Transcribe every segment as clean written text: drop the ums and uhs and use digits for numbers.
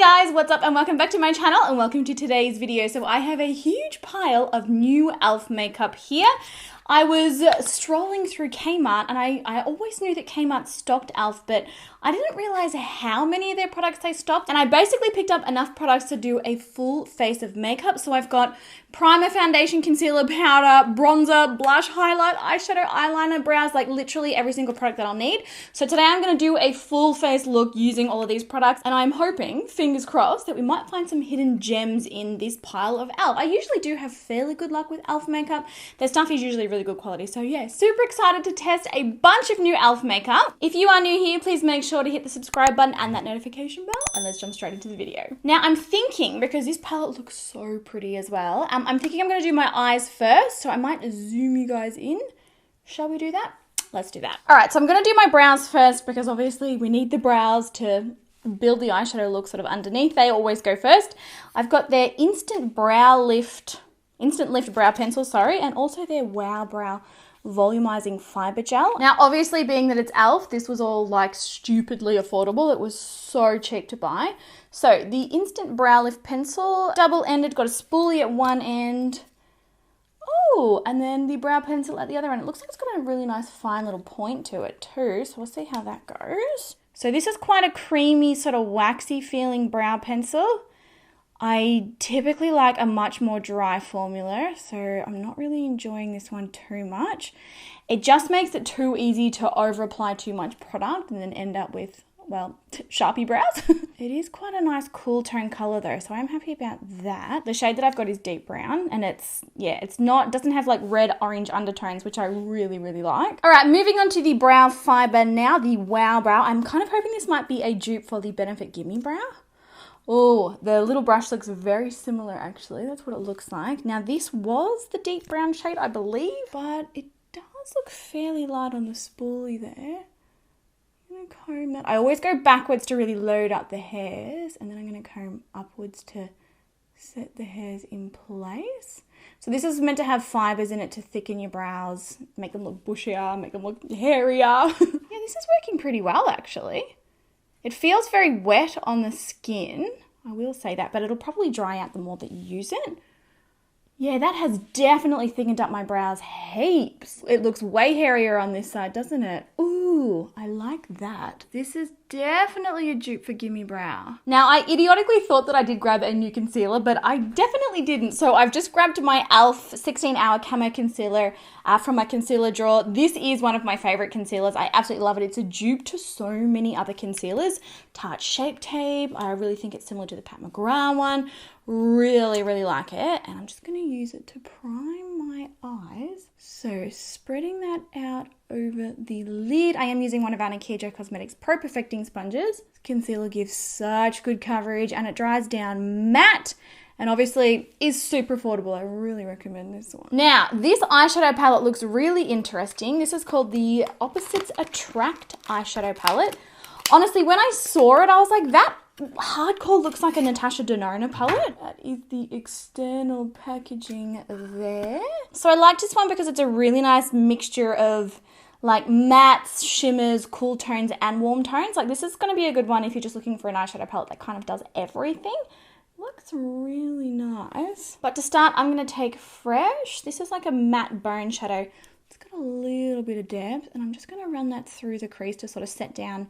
Hey guys, what's up and welcome back to my channel and welcome to today's video. So I have a huge pile of new e.l.f. makeup here. I was strolling through Kmart and I always knew that Kmart stocked e.l.f. but I didn't realize how many of their products they stocked, and I basically picked up enough products to do a full face of makeup. So I've got primer, foundation, concealer, powder, bronzer, blush, highlight, eyeshadow, eyeliner, brows, like literally every single product that I'll need. So today I'm going to do a full face look using all of these products, and I'm hoping, fingers crossed, that we might find some hidden gems in this pile of e.l.f. I usually do have fairly good luck with e.l.f. makeup. Their stuff is usually really good quality. So yeah, super excited to test a bunch of new e.l.f. makeup. If you are new here, please make sure to hit the subscribe button and that notification bell, and let's jump straight into the video. Now I'm thinking, because this palette looks so pretty as well, I'm thinking I'm going to do my eyes first, so I might zoom you guys in. Shall we do that? Let's do that. All right, so I'm going to do my brows first because obviously we need the brows to build the eyeshadow look sort of underneath. They always go first. I've got their Instant Lift Brow Pencil, sorry, and also their Wow Brow Volumizing Fiber Gel. Now, obviously, being that it's e.l.f., this was all like stupidly affordable. It was so cheap to buy. So the Instant Brow Lift Pencil, double-ended, got a spoolie at one end. Oh, and then the brow pencil at the other end. It looks like it's got a really nice fine little point to it too. So we'll see how that goes. So this is quite a creamy, sort of waxy feeling brow pencil. I typically like a much more dry formula, so I'm not really enjoying this one too much. It just makes it too easy to over apply too much product and then end up with, well, Sharpie brows. It is quite a nice cool tone color though, so I'm happy about that. The shade that I've got is deep brown, and doesn't have like red orange undertones, which I really, really like. All right, moving on to the brow fiber now, the Wow Brow. I'm kind of hoping this might be a dupe for the Benefit Gimme Brow. Oh, the little brush looks very similar actually. That's what it looks like. Now this was the deep brown shade, I believe, but it does look fairly light on the spoolie there. I'm going to comb that. I always go backwards to really load up the hairs, and then I'm going to comb upwards to set the hairs in place. So this is meant to have fibers in it to thicken your brows, make them look bushier, make them look hairier. Yeah, this is working pretty well actually. It feels very wet on the skin, I will say that, but it'll probably dry out the more that you use it. Yeah, that has definitely thickened up my brows heaps. It looks way hairier on this side, doesn't it? Ooh, I like that. This is definitely a dupe for Gimme Brow. Now, I idiotically thought that I did grab a new concealer, but I definitely didn't. So I've just grabbed my e.l.f. 16-Hour Camo Concealer from my concealer drawer. This is one of my favorite concealers. I absolutely love it. It's a dupe to so many other concealers. Tarte Shape Tape. I really think it's similar to the Pat McGrath one. Really, really like it. And I'm just going to use it to prime my eyes. So spreading that out over the lid. I am using one of our Nikkia Cosmetics Pro Perfecting Sponges. Concealer gives such good coverage and it dries down matte. And obviously is super affordable. I really recommend this one. Now, this eyeshadow palette looks really interesting. This is called the Opposites Attract eyeshadow palette. Honestly, when I saw it, I was like, that hardcore looks like a Natasha Denona palette. That is the external packaging there. So I like this one because it's a really nice mixture of like mattes, shimmers, cool tones, and warm tones. Like this is going to be a good one if you're just looking for an eyeshadow palette that kind of does everything. Looks really nice. But to start, I'm going to take Fresh. This is like a matte bone shadow. It's got a little bit of depth, and I'm just going to run that through the crease to sort of set down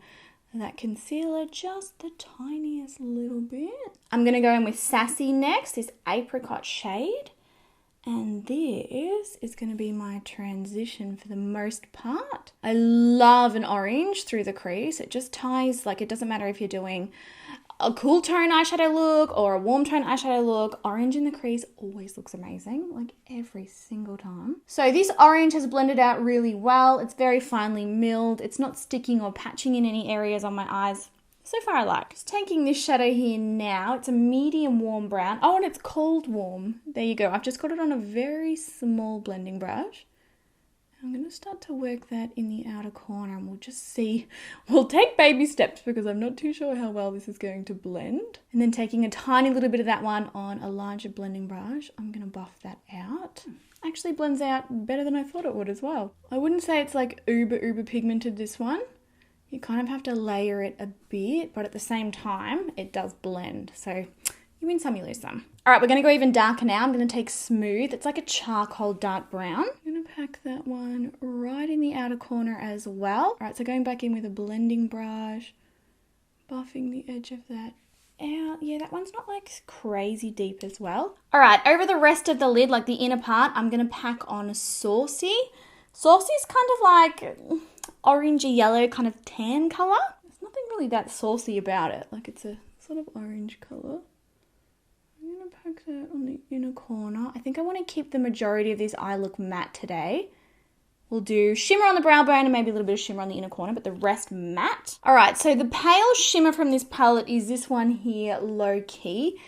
that concealer just the tiniest little bit. I'm going to go in with Sassy next, this apricot shade. And this is going to be my transition for the most part. I love an orange through the crease. It just ties, like it doesn't matter if you're doing a cool tone eyeshadow look or a warm tone eyeshadow look. Orange in the crease always looks amazing, like every single time. So this orange has blended out really well. It's very finely milled. It's not sticking or patching in any areas on my eyes. So far I like. Just taking this shadow here now. It's a medium warm brown. Oh, and it's cold warm. There you go. I've just got it on a very small blending brush. I'm going to start to work that in the outer corner, and we'll just see. We'll take baby steps because I'm not too sure how well this is going to blend. And then taking a tiny little bit of that one on a larger blending brush, I'm going to buff that out. Actually blends out better than I thought it would as well. I wouldn't say it's like uber pigmented, this one. You kind of have to layer it a bit, but at the same time, it does blend. So you win some, you lose some. All right, we're going to go even darker now. I'm going to take Smooth. It's like a charcoal dark brown. I'm going to pack that one right in the outer corner as well. All right, so going back in with a blending brush, buffing the edge of that out. Yeah, that one's not like crazy deep as well. All right, over the rest of the lid, like the inner part, I'm going to pack on Saucy. Saucy's kind of like orangey yellow kind of tan color. There's nothing really that saucy about it. Like it's a sort of orange color. I'm going to pack that on the inner corner. I think I want to keep the majority of this eye look matte today. We'll do shimmer on the brow bone and maybe a little bit of shimmer on the inner corner, but the rest matte. All right, so the pale shimmer from this palette is this one here, Low Key.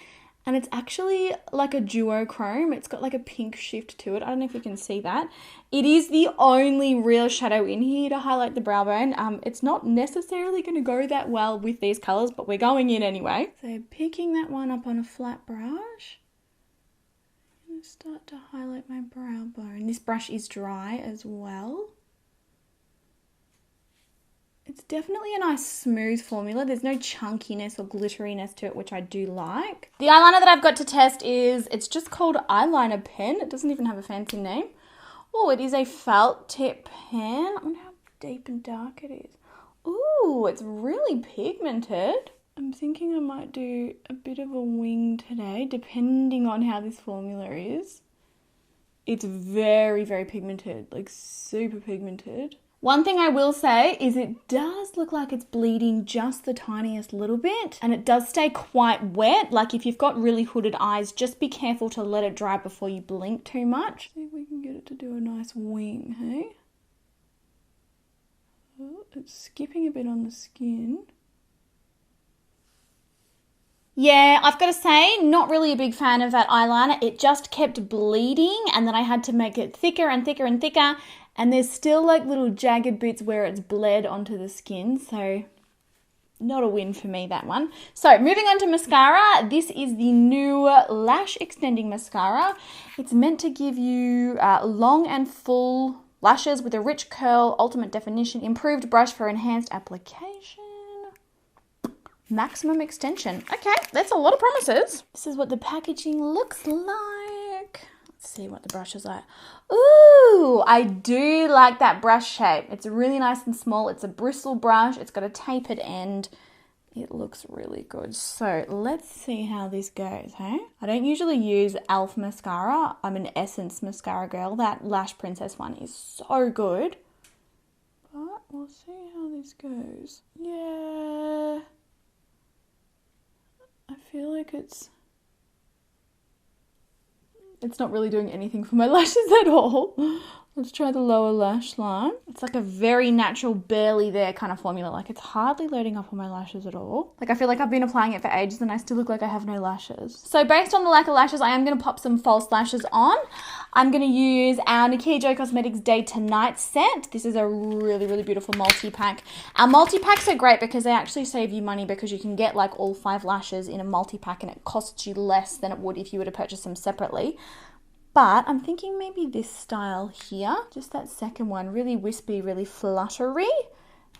And it's actually like a duochrome. It's got like a pink shift to it. I don't know if you can see that. It is the only real shadow in here to highlight the brow bone. It's not necessarily going to go that well with these colors, but we're going in anyway. So picking that one up on a flat brush. I'm going to start to highlight my brow bone. This brush is dry as well. It's definitely a nice smooth formula. There's no chunkiness or glitteriness to it, which I do like. The eyeliner that I've got to test it's just called Eyeliner Pen. It doesn't even have a fancy name. Oh, it is a felt tip pen. I wonder how deep and dark it is. Ooh, it's really pigmented. I'm thinking I might do a bit of a wing today, depending on how this formula is. It's very, very pigmented, like super pigmented. One thing I will say is it does look like it's bleeding just the tiniest little bit, and it does stay quite wet. Like if you've got really hooded eyes, just be careful to let it dry before you blink too much. See if we can get it to do a nice wing, hey? Oh, it's skipping a bit on the skin. Yeah, I've got to say, not really a big fan of that eyeliner. It just kept bleeding, and then I had to make it thicker and thicker and thicker. And there's still like little jagged bits where it's bled onto the skin. So not a win for me, that one. So moving on to mascara. This is the new Lash Extending Mascara. It's meant to give you long and full lashes with a rich curl, ultimate definition, improved brush for enhanced application, maximum extension. Okay, that's a lot of promises. This is what the packaging looks like. Let's see what the brush is like. Ooh, I do like that brush shape. It's really nice and small. It's a bristle brush. It's got a tapered end. It looks really good. So let's see how this goes, hey? I don't usually use e.l.f. mascara. I'm an Essence mascara girl. That Lash Princess one is so good. But we'll see how this goes. Yeah. I feel like it's not really doing anything for my lashes at all. Let's try the lower lash line. It's like a very natural, barely there kind of formula. Like it's hardly loading up on my lashes at all. Like I feel like I've been applying it for ages and I still look like I have no lashes. So based on the lack of lashes, I am going to pop some false lashes on. I'm going to use our Nikkia Cosmetics Day to Night set. This is a really, really beautiful multi-pack. Our multi-packs are great because they actually save you money because you can get like all 5 lashes in a multi-pack and it costs you less than it would if you were to purchase them separately. But I'm thinking maybe this style here, just that second one, really wispy, really fluttery.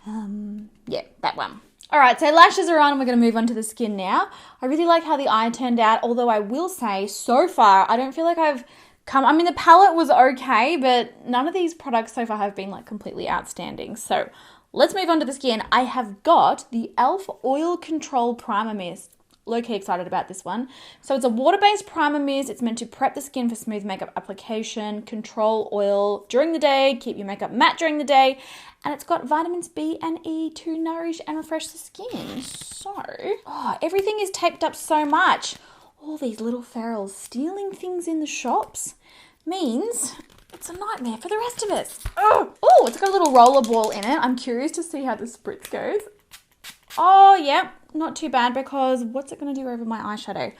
Yeah, that one. All right, so lashes are on and we're going to move on to the skin now. I really like how the eye turned out, although I will say so far, I don't feel like I've come, I mean, the palette was okay, but none of these products so far have been like completely outstanding. So let's move on to the skin. I have got the e.l.f. Oil Control Primer Mist. Low-key excited about this one. So it's a water-based primer mist. It's meant to prep the skin for smooth makeup application, control oil during the day, keep your makeup matte during the day, and it's got vitamins B and E to nourish and refresh the skin. So, everything is taped up so much. All these little ferals stealing things in the shops means it's a nightmare for the rest of us. Oh, it's got a little roller ball in it. I'm curious to see how the spritz goes. Oh, yeah, not too bad because what's it going to do over my eyeshadow?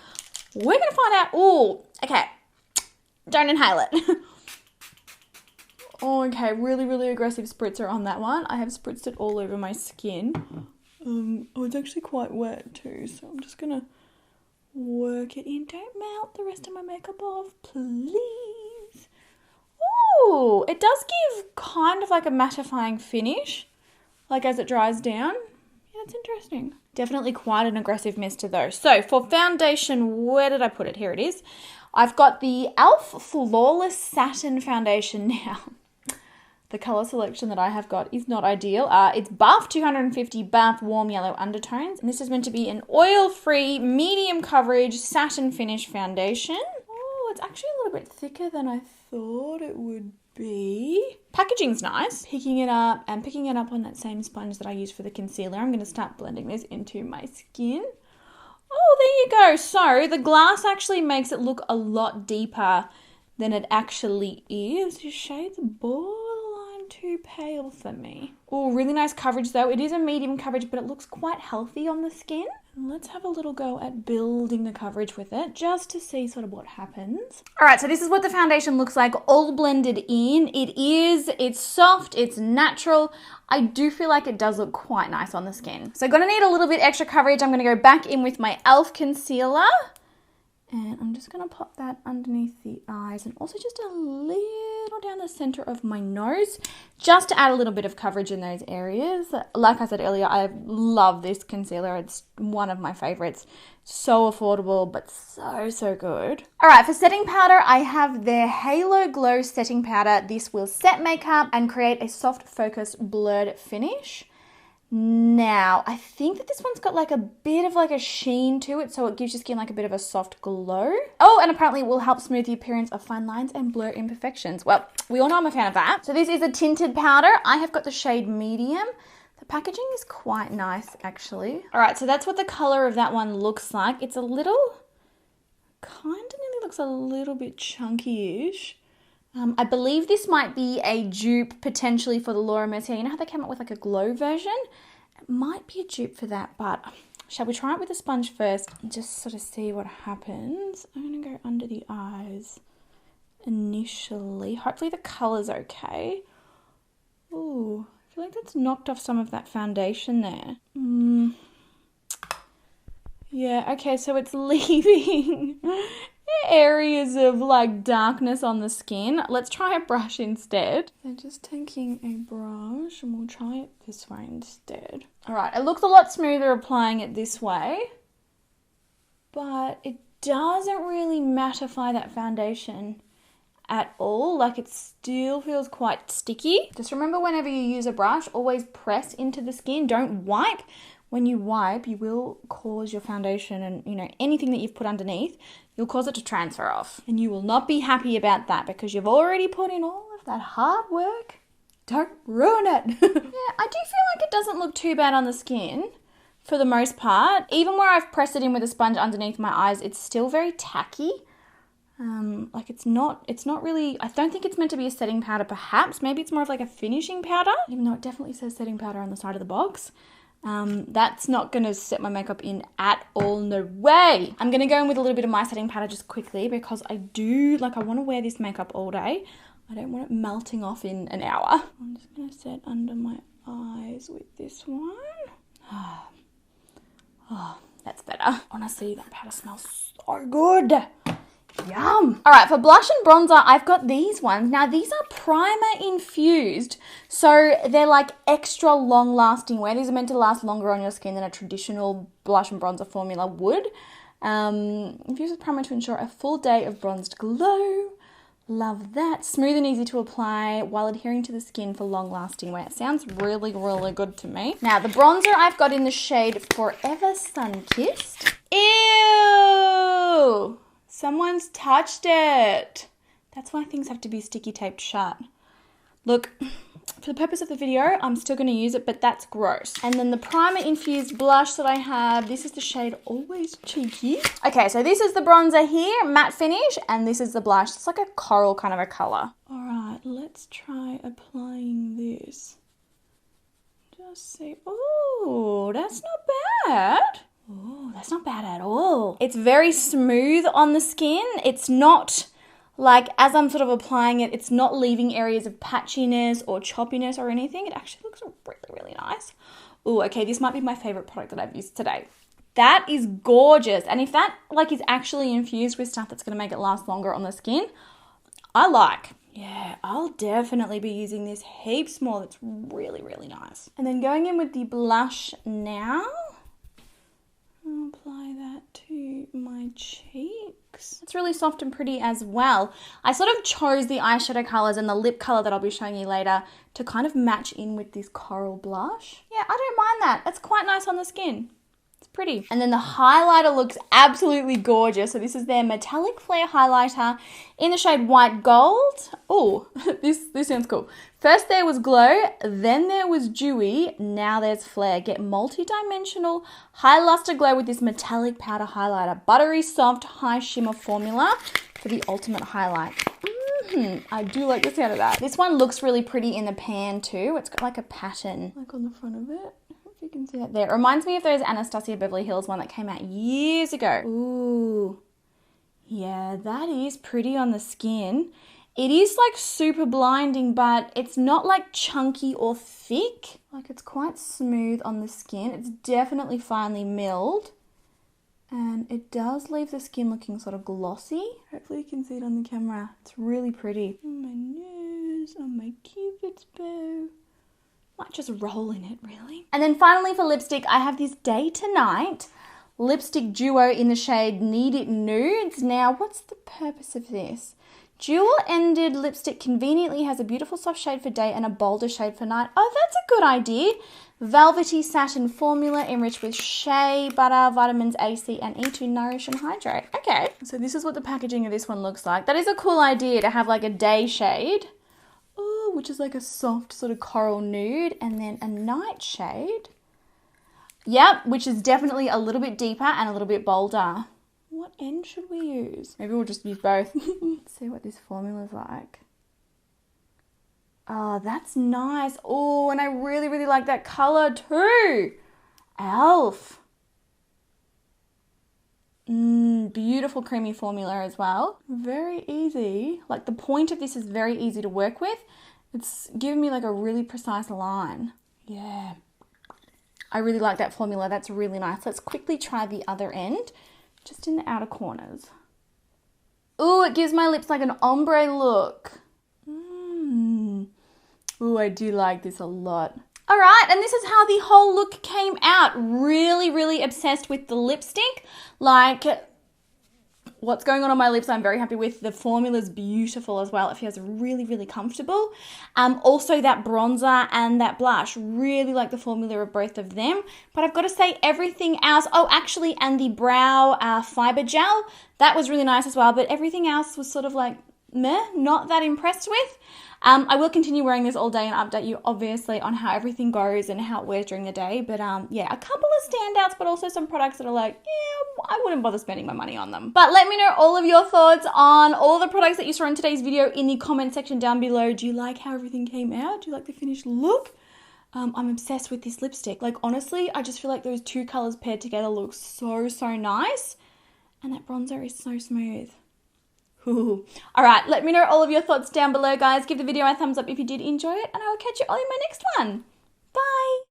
We're going to find out. Oh, okay. Don't inhale it. Oh, okay. Really, really aggressive spritzer on that one. I have spritzed it all over my skin. Oh, it's actually quite wet too, so I'm just going to work it in. Don't melt the rest of my makeup off, please. Oh, it does give kind of like a mattifying finish. like as it dries down. Yeah, that's interesting. Definitely quite an aggressive mister though. So for foundation, where did I put it? Here it is. I've got the e.l.f. Flawless Satin Foundation now. The colour selection that I have got is not ideal. It's Bath 250 Bath Warm Yellow Undertones. And this is meant to be an oil-free, medium coverage, satin finish foundation. Oh, it's actually a little bit thicker than I thought it would be. Packaging's nice. Picking it up on that same sponge that I used for the concealer. I'm going to start blending this into my skin. Oh, there you go. So the glass actually makes it look a lot deeper than it actually is. This shade's borderline too pale for me. Oh, really nice coverage though. It is a medium coverage, but it looks quite healthy on the skin. And let's have a little go at building the coverage with it just to see sort of what happens. All right, so this is what the foundation looks like all blended in. It's soft, it's natural. I do feel like it does look quite nice on the skin. So gonna need a little bit extra coverage. I'm gonna go back in with my e.l.f. concealer. And I'm just going to pop that underneath the eyes and also just a little down the center of my nose, just to add a little bit of coverage in those areas. Like I said earlier, I love this concealer. It's one of my favorites. So affordable, but so good. All right, for setting powder, I have their Halo Glow setting powder. This will set makeup and create a soft focused blurred finish. Now, I think that this one's got like a bit of like a sheen to it, so it gives your skin like a bit of a soft glow. Oh, and apparently it will help smooth the appearance of fine lines and blur imperfections. Well, we all know I'm a fan of that. So this is a tinted powder. I have got the shade medium. The packaging is quite nice, actually. All right, so that's what the color of that one looks like. It's a little, kind of nearly looks a little bit chunky-ish. I believe this might be a dupe potentially for the Laura Mercier. You know how they came up with like a glow version? It might be a dupe for that, but shall we try it with a sponge first and just sort of see what happens? I'm going to go under the eyes initially. Hopefully the color's okay. Ooh, I feel like that's knocked off some of that foundation there. Yeah, okay, so it's leaving areas of like darkness on the skin. Let's try a brush instead. So just taking a brush and we'll try it this way instead. All right, it looks a lot smoother applying it this way, but it doesn't really mattify that foundation at all. Like it still feels quite sticky. Just remember, whenever you use a brush, always press into the skin. Don't wipe. When you wipe, you will cause your foundation and, you know, anything that you've put underneath, you'll cause it to transfer off. And you will not be happy about that because you've already put in all of that hard work. Don't ruin it. Yeah, I do feel like it doesn't look too bad on the skin for the most part. Even where I've pressed it in with a sponge underneath my eyes, it's still very tacky. Like it's not really, I don't think it's meant to be a setting powder perhaps. Maybe it's more of like a finishing powder, even though it definitely says setting powder on the side of the box. That's not going to set my makeup in at all, no way. I'm going to go in with a little bit of my setting powder just quickly because I want to wear this makeup all day. I don't want it melting off in an hour. I'm just going to set under my eyes with this one. Oh, that's better. Honestly, that powder smells so good. Yum. All right, for blush and bronzer, I've got these ones. Now, these are primer infused, so they're like extra long lasting wear. These are meant to last longer on your skin than a traditional blush and bronzer formula would. Infused with primer to ensure a full day of bronzed glow. Love that. Smooth and easy to apply while adhering to the skin for long lasting wear. It sounds really, really good to me. Now, the bronzer I've got in the shade Forever Sun Kissed. Ew! Someone's touched it. That's why things have to be sticky taped shut. Look, for the purpose of the video, I'm still going to use it, but that's gross. And then the primer infused blush that I have, this is the shade Always Cheeky. Okay, so this is the bronzer here, matte finish, and this is the blush. It's like a coral kind of a color. All right, let's try applying this. Just see, oh, that's not bad. Oh, that's not bad at all. It's very smooth on the skin. It's not like, as I'm sort of applying it, it's not leaving areas of patchiness or choppiness or anything. It actually looks really, really nice. Oh, okay, this might be my favorite product that I've used today. That is gorgeous. And if that like is actually infused with stuff that's going to make it last longer on the skin, I like. Yeah, I'll definitely be using this heaps more. That's really, really nice. And then going in with the blush now. I'll apply that to my cheeks. It's really soft and pretty as well. I sort of chose the eyeshadow colours and the lip colour that I'll be showing you later to kind of match in with this coral blush. Yeah, I don't mind that. It's quite nice on the skin. It's pretty. And then the highlighter looks absolutely gorgeous. So this is their metallic flare highlighter in the shade White Gold. Oh, this sounds cool. First there was Glow, then there was Dewy, now there's Flare. Get multi-dimensional high luster glow with this metallic powder highlighter. Buttery soft high shimmer formula for the ultimate highlight. I do like the sound of that. This one looks really pretty in the pan too. It's got like a pattern like on the front of it. If you can see that there. It reminds me of those Anastasia Beverly Hills one that came out years ago. Ooh. Yeah, that is pretty on the skin. It is like super blinding, but it's not like chunky or thick. Like it's quite smooth on the skin. It's definitely finely milled. And it does leave the skin looking sort of glossy. Hopefully you can see it on the camera. It's really pretty. On my nose, on my cupid's bow. Might just roll in it, really. And then finally for lipstick, I have this Day to Night lipstick duo in the shade Need It Nudes. Now, what's the purpose of this? Dual-ended lipstick conveniently has a beautiful soft shade for day and a bolder shade for night. Oh, that's a good idea. Velvety satin formula enriched with shea butter, vitamins A, C, and E to nourish and hydrate. Okay, so this is what the packaging of this one looks like. That is a cool idea to have like a day shade. Oh, which is like a soft sort of coral nude, and then a night shade. Yep, which is definitely a little bit deeper and a little bit bolder. What end should we use? Maybe we'll just use both. Let's see what this formula's like. Oh, that's nice. Oh, and I really, really like that color too. e.l.f. Beautiful creamy formula as well. Very easy. Like the point of this is very easy to work with. It's giving me like a really precise line. Yeah. I really like that formula. That's really nice. Let's quickly try the other end, just in the outer corners. Ooh, it gives my lips like an ombre look. Ooh, I do like this a lot. All right, and this is how the whole look came out. Really, really obsessed with the lipstick. Like, what's going on my lips I'm very happy with. The formula's beautiful as well. It feels really, really comfortable. Also that bronzer and that blush. Really like the formula of both of them. But I've got to say everything else. Oh, actually, and the brow fiber gel. That was really nice as well. But everything else was sort of like, meh, not that impressed with. I will continue wearing this all day and update you obviously on how everything goes and how it wears during the day. But yeah, a couple of standouts, but also some products that are like, yeah, I wouldn't bother spending my money on them. But let me know all of your thoughts on all the products that you saw in today's video in the comment section down below. Do you like how everything came out? Do you like the finished look? I'm obsessed with this lipstick. Like honestly, I just feel like those two colors paired together look so, so nice. And that bronzer is so smooth. Ooh. All right, let me know all of your thoughts down below, guys. Give the video a thumbs up if you did enjoy it, and I will catch you all in my next one. Bye.